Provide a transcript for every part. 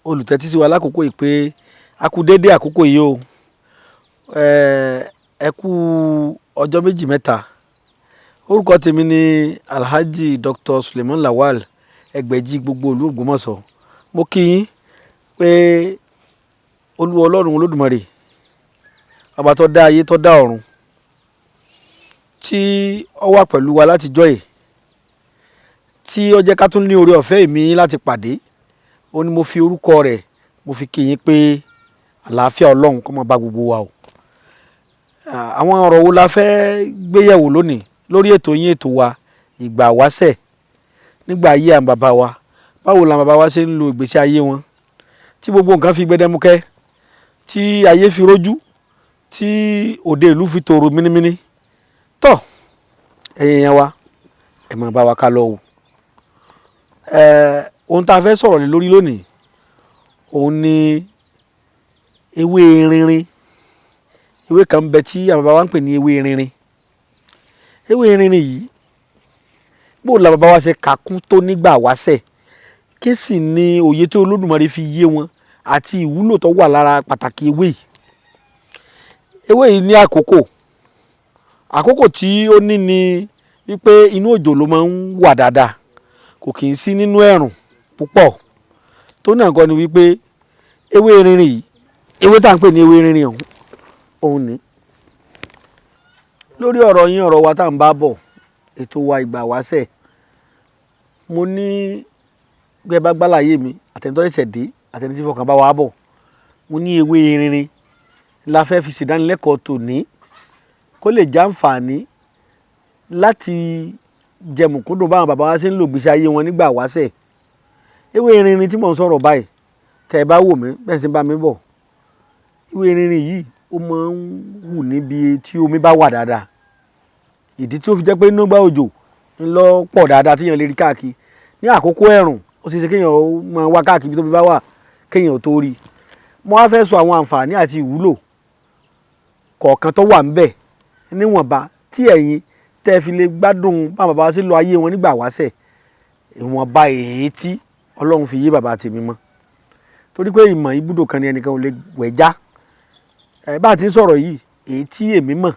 olùtẹ́tí sí wa lákòókò yìí pé a kú dédé àkókò yìí o. Ẹ kú ọjọ́ méjì mẹ́ta. Orúkọ tèmi ni Alhaji Dr. Suleiman Lawal Ẹgbẹ̀jì gbogbo ìlú Ògbómọ̀ṣọ́. Mo kí yín pé Olúwa Ọlọ́run Olódùmarè, ọba tó dá ayé tó dá ọ̀run, tí ó wà pẹ̀lú wa látijọ́ yìí, tí ó jẹ́ ká tún ní oore ọ̀fẹ́ mi láti pàdé. Ó ní mo fi orúkọ rẹ̀ mo fi kí yín pé àlàáfíà Ọlọ́run kó máa bá gbogbo wa o. Àwọn ọ̀rọ̀ wo la fẹ́ gbéyẹ̀wò lónìí lórí ètò yín, ètò wa ìgbà wáṣẹ̀ nígbà ayé àwọn bàbá wa. Báwo làwọn bàbá wa ṣe ń lo ìgbésí ayé wọn tí gbogbo nǹkan fi gbẹdẹmukẹ́, tí ayé fi rójú, tí òde ìlú fi tòrò mínímíní. Tọ́ ẹ̀yin yẹn wa, ẹ máa bá wa ká lọ o. Ohun tá a fẹ́ sọ̀rọ̀ lé lórí lónìí, òun ni ewé rinrin. Ewé kan ń bẹ tí àwọn bàbá wa ń pè ní ewé rinrin. Ewé rinrin yìí, bó la bàbá wa ṣe kàkún tó nígbà wáṣẹ̀, kí sì ni òye tí Olódùmarè fi yé wọn àti ìwúlò tó wà lára pàtàkì ewé yìí. Ewé yìí ní àkókò tí ó ní ni wípé inú òjò ló máa ń wà dáadáa, kò kì í sí nínú ẹ̀rùn púpọ̀. Tó náà kọ́ ni wípé ewé rinrin yìí, ewé tá à ń pè ní ewé rinrin òun ni. Lórí ọ̀rọ̀ yín, ọ̀rọ̀ wa tá à ń bá bọ̀, ètò wa ìgbà wáṣẹ̀, mo ní gbé bá gbálàyé mi àtẹni tó ṣẹ̀ṣẹ̀ dé àtẹni tí fọkàn bá wa bọ̀, mo ní ewé rinrin la fẹ́ fi ṣèdánilẹ́kọ̀ọ́ tòní kó lè jàǹfààní láti jẹmùkúndùn báwọn bàbá wa ṣe ń lò gbèsè ayé wọn nígbà wáṣẹ̀. Ewé rinrin tí mò ń sọ̀rọ̀ báyìí, tẹ́ ẹ bá wò mí bẹ́ẹ̀ sì ń bá mi bọ̀, ewé rinrin yìí ó máa ń hù níbi tí omi bá wà dáadáa. Ìdí tí ó fi jẹ́ pé nígbà òjò ń lọ pọ̀ dáadáa tí èèyàn lè rí káàkiri. Ní àkókò ẹ̀rùn ó ṣeé ṣe kéèyàn máa wá káàkiri bí tómi bá wà kéèyàn tó rí. Mo wá fẹ́ sọ àwọn àǹfààní àti ìwúlò kọ̀ọ̀kan tó wà ńbẹ̀ níwọ̀nba tí ẹ̀yin tẹ́ fi lè gbádùn bá bàbá wa ṣe lọ ayé wọn nígbà wáṣẹ̀, ìwọ̀nba èyí tí Ọlọ́run fi yé bàbá tèmi mọ́. Torí pé ìmọ̀ ibùdó kan ni ẹnìkan ò lè wẹ̀já. Bá a ti ń sọ̀rọ̀ yìí, èyí tí èmi mọ̀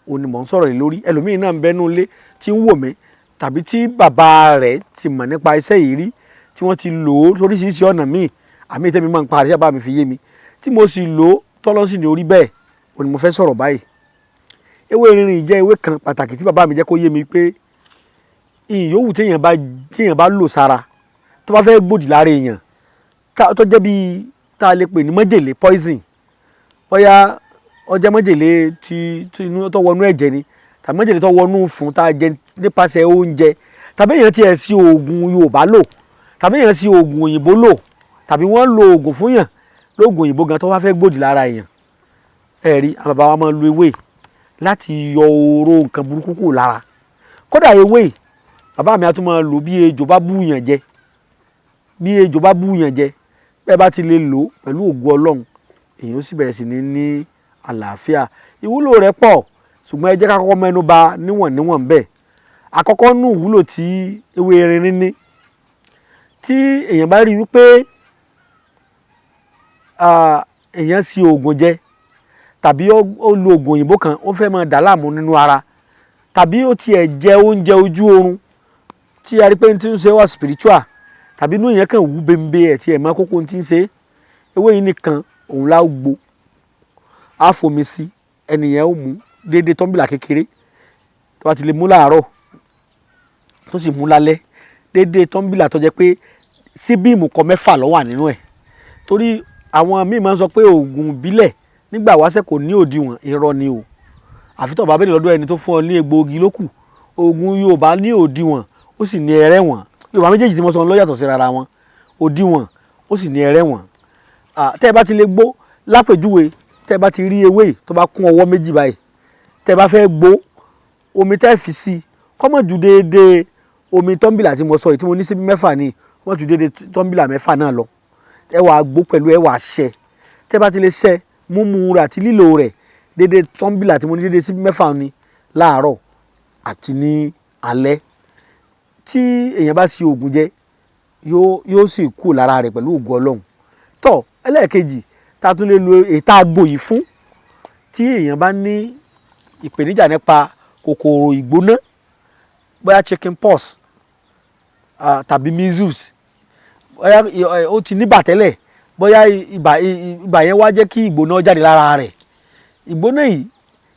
òun ni mò ń sọ̀rọ̀ lé lórí. Ẹlòmíì náà ń bẹnu ilé tí ń wò mí, tàbí tí bàbá rẹ̀ ti mọ̀ nípa iṣẹ́ yìí rí, tí wọ́n ti lò ó lóríṣiríṣi ọ̀nà míì, àmì ìtẹ́mi máa ń pa àríṣà bá mi fi yé mi, tí mo sì lò ó tọ́lọ́ sí ní orí bẹ́ẹ̀, òun ni mo fẹ́ sọ̀rọ̀ báyìí. Ewé rinrin jẹ́ ewé kan pàtàkì tí bàbá mi jẹ́ kó yé mi pé ìyówù téèyàn bá lò sára tó bá fẹ́ gbòdì lára èèyàn, tó jẹ́ bí tá a lè pè ní májèlé, poison, bóyá ọjọ́ májèlé tí inú tó wọnú ẹ̀jẹ̀ ni, tàbí májèlé tó wọnú fún tá a jẹ nípasẹ̀ oúnjẹ, tàbí èèyàn tiẹ̀ sí oògùn Yorùbá lò, tàbí èèyàn sí oògùn òyìnbó lò, tàbí wọ́n lo oògùn fún yàn lóògùn òyìnbó gan tó wá fẹ́ gbòdì lára èèyàn. Ẹ̀rí àwọn bàbá wa máa ń lo ewé láti yọ oró nǹkan burúkú kúrò lára. Kódà ewé bàbá mi á tún máa lò bí ejò bá bú yàn jẹ. Bí ejò bá bú yàn jẹ, bẹ́ẹ̀ bá ti lè lò pẹ̀lú ògo Ọlọ́run, èèyàn ó sì bẹ̀rẹ̀ sí ní àlàáfíà. Ìwúlò rẹ̀ pọ̀, ṣùgbọ́n ẹ jẹ́ ká kọ́kọ́ mẹ́nu bà níwọ̀n bẹ́ẹ̀. Àkọ́kọ́ nú ìwúlò tí ewé rinrin ní, tí èèyàn bá rí wípé èèyàn sí oògùn jẹ, tàbí ó lo oògùn òyìnbó kan, ó fẹ́ máa dà láàmú nínú ara, tàbí ó tiẹ̀ jẹ oúnjẹ ojú oorun tí a rí pé tí ń ṣe wà spiritual, tàbí inú èèyàn kàn wú bẹ́ńbẹ́ ẹ̀ tí ẹ̀ máa kókó tí ń ṣe, ewé yìí nìkan òun lá gbó, á fomi sí, ẹnìyẹn ó mú déédéé tọ́ḿbìlà kékeré tó bá ti lè mú láàárọ̀ tó sì mú lálẹ́, déédéé tọ́ḿbìlà tó jẹ́ pé síbí ìmùkọ 6 ló wà nínú ẹ̀. Torí àwọn míì máa ń sọ pé oògùn ìbílẹ̀ nígbà wáṣẹ̀ kò ní òdiwọ̀n, irọ́ ni o. Àfi tó bá bẹ̀rẹ̀ lọ́dọ̀ ẹni tó fún ọ ní egbòogi lókù. Oògùn Yorùbá ní òdiwọ̀n, ó sì ní ẹrẹ́wọ̀n. Yorùbá méjèèjì tí mo sọ ló yàtọ̀ sí ara wọn. Òdiwọ̀n ó sì ní ẹrẹ́wọ̀n. Tẹ́ ẹ bá ti lè gbó lápèjúwe, tẹ́ ẹ bá ti rí ewé tó bá kún ọwọ́ méjì báyìí, tẹ́ ẹ bá fẹ́ gbó, omi tẹ́ ẹ fi sí kó má ju déédéé omi tọ́ḿbìlà tí mo sọ yìí tí mo ní síbí 6 ni, kó má ju déédéé tọ́ḿbìlà 6 náà lọ. Ẹ wàá gbó pẹ̀lú ẹ wàá ṣẹ. Tẹ́ ẹ bá ti lè ṣẹ, múmu rẹ̀ àti lílò rẹ̀ déédéé tọ́ḿbìlà tí mo ní déédéé síbí 6 ni láàárọ̀ àti ní alẹ́. Tí èèyàn bá sí oògùn jẹ, yóò sì kú lára rẹ̀ pẹ̀lú ògo Ọlọ́run. Tọ́ ẹlẹ́ẹ̀kejì tá a tún lè lo ètà àgbo yìí fún tí èèyàn bá ní ìpèníjà nípa kòkòrò ìgbóná bóyá chicken pox tàbí measles, bóyá ó ti níbà tẹ́lẹ̀, bóyá ibà yẹn wá jẹ́ kí ìgbóná jáde lára rẹ̀. Ìgbóná yìí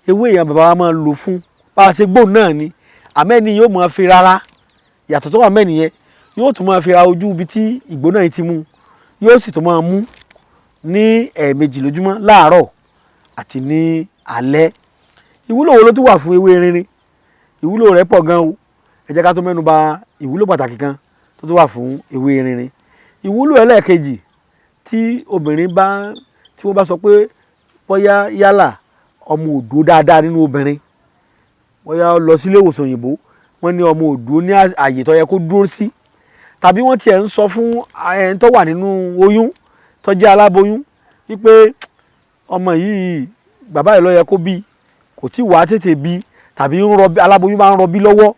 ewé èèyàn bàbá wa máa lò fún bá a ṣe gbóhùn náà ni, àmẹ́ni yóò máa fi rárá yàtọ̀ tó wà mẹ́ni yẹn yóò tún máa fi ra ojú ibi tí ìgbóná yìí ti mú, yóò sì tún máa mú ní ẹ̀ẹ̀mejì lójúmọ́ láàárọ̀ àti ní alẹ́. Ìwúlò wo ló tún wà fún ewé rinrin? Ìwúlò rẹ̀ pọ̀ gan o. Ẹ jẹ́ ká tó mẹ́nu bà ìwúlò pàtàkì kan tó tún wà fún ewé rinrin. Ìwúlò ẹlẹ́ẹ̀kejì tí obìnrin tí wọ́n bá sọ pé bóyá yálà ọmọ ò dúró dáadáa nínú obìnrin, bóyá ó lọ sí ilé ìwòsàn òyìnbó wọ́n ní ọmọ ò dúró ní àyè tó yẹ kó dúró sí, tàbí wọ́n tiẹ̀ ń sọ fún ẹni tó wà nínú oyún tó jẹ́ aláboyún wípé ọmọ yìí bàbá rẹ̀ ló yẹ kó bí, kò tí wàá tètè bí, tàbí aláboyún máa ń rọbí lọ́wọ́.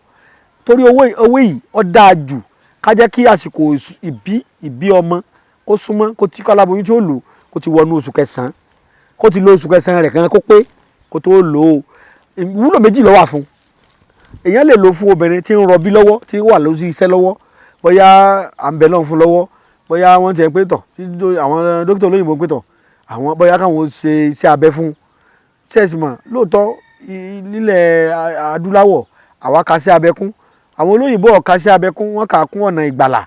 Torí owó yìí ó dáa jù ká jẹ́ kí àsìkò ìbí ọmọ kó súnmọ́, kó tí aláboyún tí ó lò kó ti wọnú oṣù kẹsàn-án, kó ti lo oṣù kẹsàn-án rẹ̀ kan kó pé kó tó lò ó. Ìwúlò méjì ló wà fún. Èèyàn lè lò fún obìnrin tí ń rọbí lọ́wọ́, tí wà lórí iṣẹ́ lọ́wọ́, bóyá à ń bẹ lọ́hùn fún lọ́wọ́, bóyá wọ́n ti ẹ̀ pé tọ̀ àwọn dókítà olóyìnbó pé tọ̀ àwọn bóyá káwọn ṣe iṣẹ́ abẹ fún. Ṣẹ́ẹ̀sì mọ̀ lóòótọ́ nílẹ̀ adúláwọ̀ àwa ka sí abẹ kún, àwọn olóyìnbó ò ka sí abẹ kún, wọ́n kà á kún ọ̀nà ìgbàlà.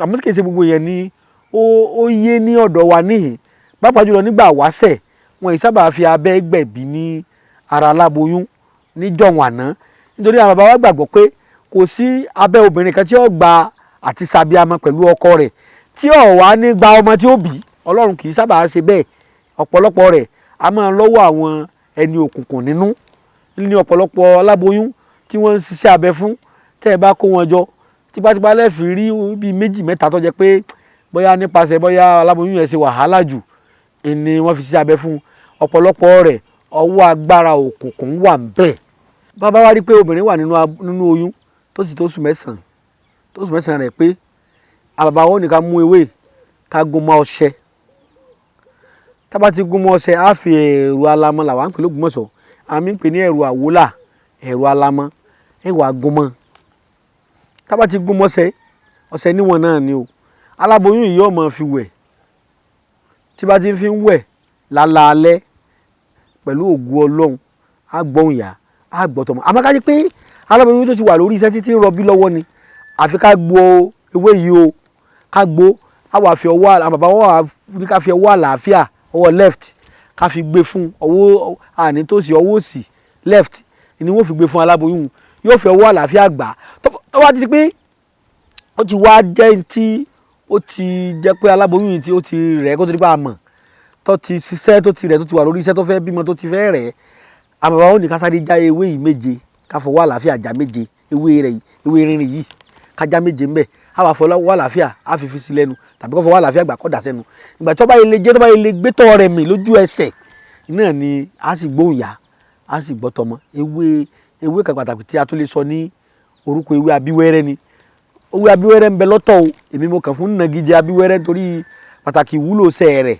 Àmọ́ kì í ṣe gbogbo yẹn ni ó yé ní ọ̀dọ̀ wa níhìn. Pàápàá jùlọ nígbà wáṣẹ̀ wọn ì sábà fi abẹ́ gbẹ̀bí ní ara aláboyún níjọ̀wọ̀n àná, nítorí àwọn bàbá wa gbàgbọ́ pé kò sí abẹ́ obìnrin kan tí ó gba àti ṣàbíamọ pẹ̀lú ọkọ rẹ̀ tí ó wà ní gba ọmọ tí ó bí. Ọlọ́run kì í sábà ṣe bẹ́ẹ̀. Ọ̀pọ̀lọpọ̀ rẹ̀ a máa lọ́wọ́ àwọn ẹni òkùnkùn nínú. Ní ọ̀pọ̀lọpọ̀ aláboyún tí wọ́n ń ṣiṣẹ́ abẹ fún, tẹ́ ẹ bá kó wọn jọ tipátipá lẹ́ẹ̀fì rí bíi méjì mẹ́ta tó jẹ́ pé bóyá nípasẹ̀ bóyá aláboyún yẹn ṣe wàhálà jù ni wọ́n fi ṣiṣẹ́ abẹ fún. Ọ̀pọ̀lọpọ̀ rẹ̀ ọwọ́ agbára òkùnkùn wà ń bẹ̀. Bàbá wa rí pé obìnrin wà nínú oyún tó sì tó oṣù mẹ́sàn-án rẹ̀ pé àbàbà wọn ní ká mú ewé ká gún mọ́ ọṣẹ. Tá bá ti gún mọ́ ọṣẹ á fi ẹ̀rù alamọ làwọn ń pè l'Ógbómọ̀ṣọ́, àmì ń pè ní ẹ̀rù àwólà, ẹ̀rù alamọ ẹ̀wà gún mọ́. Tá bá ti gún mọ́ ọṣẹ níwọ̀n náà ni o. Aláboyún yìí yóò máa fi wẹ̀, tí bá ti fi ń wẹ̀ lálaalẹ́ pẹ̀lú ògo Ọlọ́run á gbọ́hùn yá á gbọ́ tọmọ. Àmọ́ ká jẹ́ pé aláboyún tó ti wà lórí iṣẹ́ títí ń rọbí lọ́wọ́ ni, àfi ká gbo ewé yìí o, ká gbo á wà fi ọwọ́ àwọn bàbá wọn ní ká fi ọwọ́ àlàáfíà ọwọ́ left ká fi gbé fún ọwọ́ àní tó sì ọwọ́ òsì left ni wọ́n fi gbé fún aláboyún, yóò fi ọwọ́ àlàáfíà gbà. Tó wá ti pé ó ti wá jẹ́ tí ó ti jẹ́ pé aláboyún yìí tí ó ti rẹ̀ kó tó di pé a mọ̀ tó ti ṣiṣẹ́ tó ti rẹ̀ tó ti wà lórí iṣẹ́ tó fẹ́ bímọ tó ti fẹ́ rẹ̀, àwọn bàbá wọn ní ká sáré já ewé yìí méje ká fọwọ́ àlàáfíà já méje ewé rinrin yìí ká já méje ńbẹ̀, á wà fọwọ́ àlàáfíà á fi sí lẹ́nu tàbí kó fọwọ́ àlàáfíà gbà kó dà sẹ́nu. Ìgbà tó bá yẹ lè jẹ́ tó bá yẹ lè gbé tọ́ rẹ̀ mì lójú ẹsẹ̀ náà ni á sì gbóhùn yá á sì gbọ́ tọmọ. Ewé kan pàtàkì tí a tó lè sọ ní orúkọ ewé abíwẹ́rẹ́ ni. Ewé abíwẹ́rẹ́ ń bẹ lọ́tọ̀ o, èmi mo kàn fún nàgíjẹ abíwẹ́rẹ́ nítorí pàtàkì ìwúlò sẹ́ rẹ̀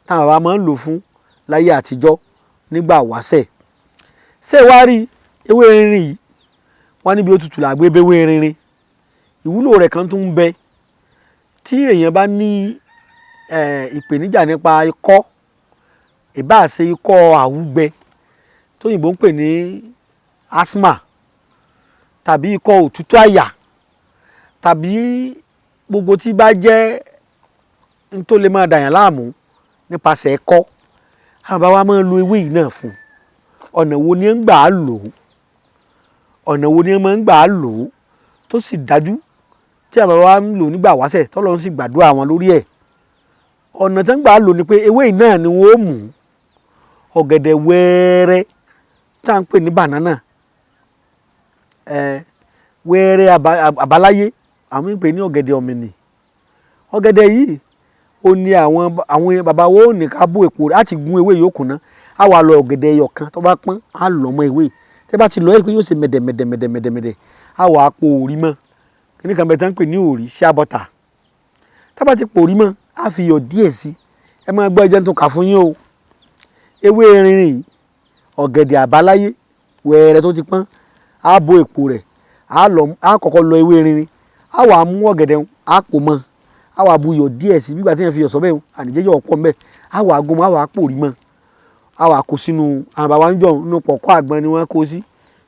táwọn bàbá máa ń lò fún láyé àtijọ́ nígbà wáṣẹ̀. Ṣé wàá rí ewé rinrin yìí wọ́n níbi òtútù làgbé ewé rinrin. Ìwúlò rẹ̀ kan tún ń bẹ tí èèyàn bá ní ìpèníjà nípa ikọ́, ìbáà ṣe ikọ́ àwúgbẹ tóyìnbó ń pè ní asthma, tàbí ikọ́ òtútù àyà, tàbí gbogbo tí bá jẹ́ n tó lè máa dàyàn láàmú nípasẹ̀ ẹ̀kọ́, àwọn bàbá wa máa ń lo ewé yìí náà fún. Ọ̀nà wo ni ń gbà á lò ó? Ọ̀nà wo ni ń máa ń gbà á lò ó tó sì dájú tí àwọn bàbá wa ń lò nígbà wáṣẹ̀ tọ́lọ́run sì gbàdúrà wọn lórí ẹ̀? Ọ̀nà tó ń gbà á lò ni pé ewé yìí náà ni wọ́n ó mú ọ̀gẹ̀dẹ̀ wẹ́ẹ́rẹ́ tá à ń pè ní banana, wẹ́ẹ́rẹ́ àbáláyé àwọn ń pè ní ọ̀gẹ̀dẹ̀ ọ̀mìnì. Ọ̀gẹ̀dẹ̀ yìí ó ní àwọn bàbá wo ò ní ká bó èpo rẹ̀ á ti gún ewé yòókù náà, á wà lọ ọ̀gẹ̀dẹ̀ ẹyọ kan tó bá pọ́n á lọ̀ mọ́ ewé, tẹ́ bá ti lọ ẹ́ pé yóò ṣe mẹ̀dẹ̀mẹ̀dẹ̀mẹ̀dẹ̀mẹ̀dẹ̀, á wà á po orí mọ́ kíní kan bẹ̀ tán pè ní òrí shea butter tá bá ti pòrí mọ́ á fi iyọ̀ díẹ̀ sí ẹ máa gbọ́ ẹjẹ́ tó kà fún yín o ewé erinrin yìí ọ̀gẹ̀dẹ̀ àbáláyé wẹ̀rẹ̀ tó ti pọ́n á bo èpo rẹ̀ á kọ́kọ́ lọ ewé erinrin á wà á mú ọ̀gẹ̀dẹ̀ á pò mọ́ á wà á bu iyọ̀ díẹ̀ sí bígbà tí yẹn fi iyọ̀ sọ́bẹ̀ àníjẹ́jọ́ ọ̀pọ̀ mbẹ́ á wà á gún mọ́ á wà á pòrí mọ́ á wà á kó sínú àwọn bàbá ń jọ nínú pọ̀kọ́ àgbọn ni wọ́n kó sí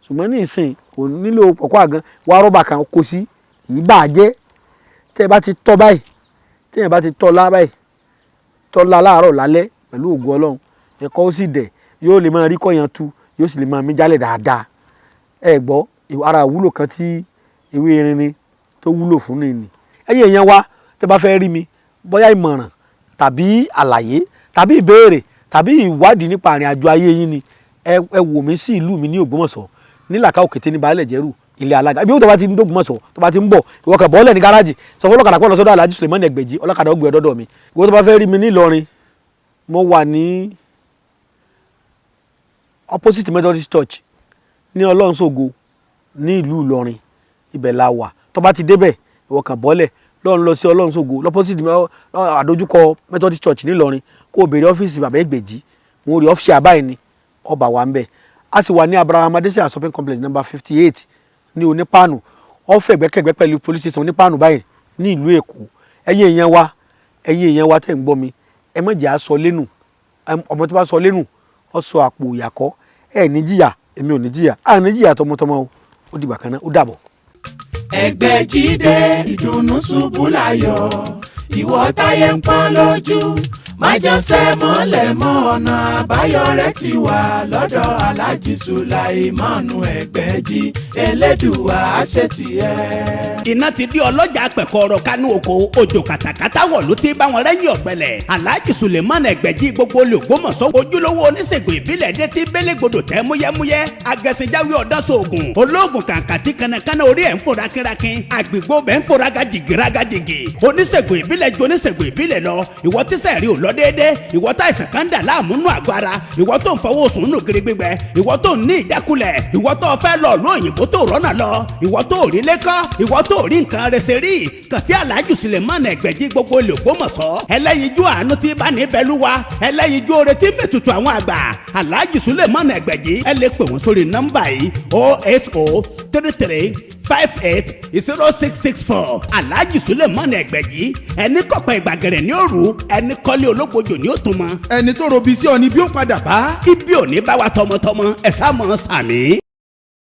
ṣùgbọ́n ní ìsìn kò nílò pọ̀kọ́ àgbọn wá rọ́bà kan kó sí yìí bàjẹ́ tẹ́ ẹ bá ti tọ́ báyìí tẹ́ ẹ bá ti tọ́ lá báyìí tọ́ lá láàárọ̀ lálẹ́ pẹ̀lú ògùn Ọlọ́run ẹ̀kọ́ ó sì dẹ̀ yóò lè máa rí kọ́yàn tu yóò sì lè máa mí jálẹ̀ dáadáa ẹ gbọ́ ara ìwúlò kan tí ewé erinrin tó wúlò fún ni ẹ̀yin èèyàn wa tẹ́ bá fẹ́ rí mi bóyá ìmọ̀ràn tàbí àlàyé tàbí ìbéèrè tàbí ìwádìí nípa àrìn àjò ayé yín ni ẹ wò mí sí ìlú mi ní Ògbómọ̀ṣọ́ ní Làkà Òkété ní Baálẹ̀ Jẹ́rù ilé alága ibi tó bá ti ń dógbómọ̀ṣọ́ tó bá ti ń bọ̀ ìwọ kan bọ́ọ̀lẹ̀ ní gáràjì sọ fún ọlọ́kadà pọ̀ lọ sọ́dọ̀ Alhaji Suleiman Ẹgbẹ̀jì ọlọ́kadà ó gbé ọdọ́dọ̀ mi ìwọ tó bá fẹ́ rí mi ní Ìlọrin mo wà ní opposite Methodist Church ní Ọlọ́runṣògo ní ìlú Ìlọrin ibẹ̀ la wà tó bá ti débẹ̀ ìwọ kan bọ́ọ̀lẹ̀ lọ́run lọ sí Ọlọ́runṣògo lọ́pọ́sìtì àdójúkọ Methodist Church ní Ìlọrin kó o béèrè ọ́fíìsì bàbá Ẹgbẹ̀jì wọn ò rí ọ́fíìsì àbáyé ni ọba wa ń bẹ̀ a sì wà ní Abraham Adesina shopping complex number 58 ní Onípàánù ọ̀fẹ́ ẹ̀gbẹ́kẹ̀gbẹ́ pẹ̀lú police station Onípàánù báyìí ní ìlú Èkó ẹ̀yin èèyàn wa tẹ̀ ń gbọ́ mi ẹ má jẹ́ àsọ lẹ́nu ọmọ tó bá sọ lẹ́nu ọ sọ àpò ìyàkọ́ ẹ ní jìyà èmi ò ní jìyà à ní jìyà tọmọtọmọ o ó dìgbà kan náà ó dàbọ̀. Ẹgbẹ́jídé ìdùnnú ṣubú láyọ̀ ìwọ táyé ń pọ́n lójú májànsẹ́ mọ́lẹ̀ mọ́ ọ̀nà àbáyọ rẹ̀ ti wà lọ́dọ̀ Alhaji Sulaimanu Ẹgbẹ́jí Elédùà àṣetìẹ́. iná ti di ọlọ́jà pẹ̀kọ́rọ̀ kánú oko òjò kàtàkàtà wọ̀ ló ti bá wọn rẹ́yìn ọ̀gbẹ̀lẹ̀ Alhaji Sulaimanu Ẹgbẹ́jí gbogbo l'Ògbómọ̀ṣọ́ ojúlówó oníṣègùn ìbílẹ̀ dé ti bélégbodò tẹ́ múyẹ́múyẹ́ agẹ̀sìnjáwé ọ̀dọ́sọ̀ọ̀gùn olóògùn kàǹkàtì kanakana orí ẹ̀ ń fò rákínrákín àgbègbè bẹ́ẹ̀ ń fò rágàjìgì oníṣègùn ìbílẹ̀ ju oníṣègùn ìbílẹ̀ lọ ìwọ tíṣẹ̀ rí ò lọ déédéé ìwọ tá ìsàn kan dà láàmú nù àgọ́ ara ìwọ tó ń fọwọ́ sùn nù kiri gbígbẹ ìwọ tó ń ní ìjákulẹ̀ ìwọ tó fẹ́ lọ ló òyìnbó tó rọ́nà lọ ìwọ tó rí lẹ́kọ́ ìwọ tó rí nǹkan rẹ̀ ṣe rí kàn sí Alhaji Sulaimanu Ẹgbẹ́jí gbogbo l'Ògbómọ̀ṣọ́ ẹlẹ́yinjú àánú tí bá ní bẹ́lúwa ẹlẹ́yinjú oore tí mẹ́tutù àwọn àgbà Alhaji Sulaimanu Ẹgbẹ́jí ẹ lè pè wọ́n sórí nọ́mbà yìí 08033580664 Alhaji Sulaimanu Ẹgbẹ́jí ẹni kọ̀pẹ́ ìgbàgẹ̀rẹ̀ ní òru ẹni kọ́lé ológbojò ní òtún mọ́. ẹni tó robi sí ọ ni bí ó padà bá. ibi ò ní bá wa tọmọtọmọ ẹ sá mọ sàmì.